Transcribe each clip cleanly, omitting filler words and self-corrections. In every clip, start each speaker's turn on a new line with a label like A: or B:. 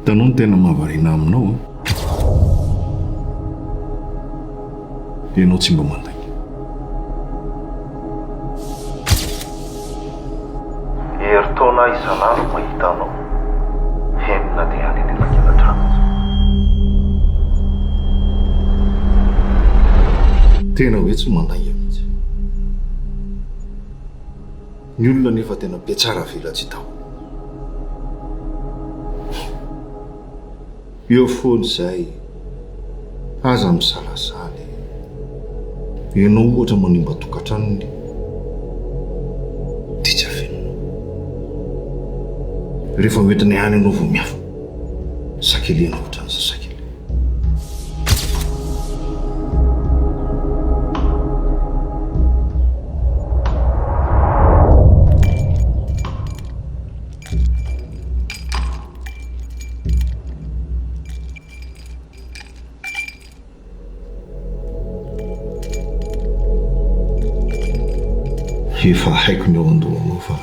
A: Hitanao ny tena mahavariana aminao dia ianao tsy mba manday.
B: Herintaona isan'andro mahita anao. Henona dia any anelakelan-trano.
A: Tena hoe tsy manday mihitsy. Ny olona nefa tena be tsara velatsy tao. Eo foana izay aza misalasaly. Ianao ohatra manimba tokantranony dia tsy afenina. Rehefa hoentiny ihany ianao vao miafo, sakeliana ohatrany sasakely. Efa haiko ny ao an-dohanao fa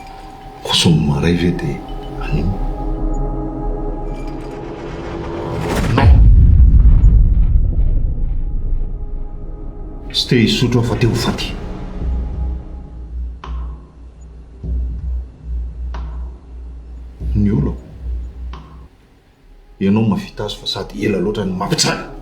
A: kosony maray ve dia animo. Tsy te hisotro aho fa te ho faty. Ny olako ianao mahavita azy fa sady ela loatra ny mampitsara.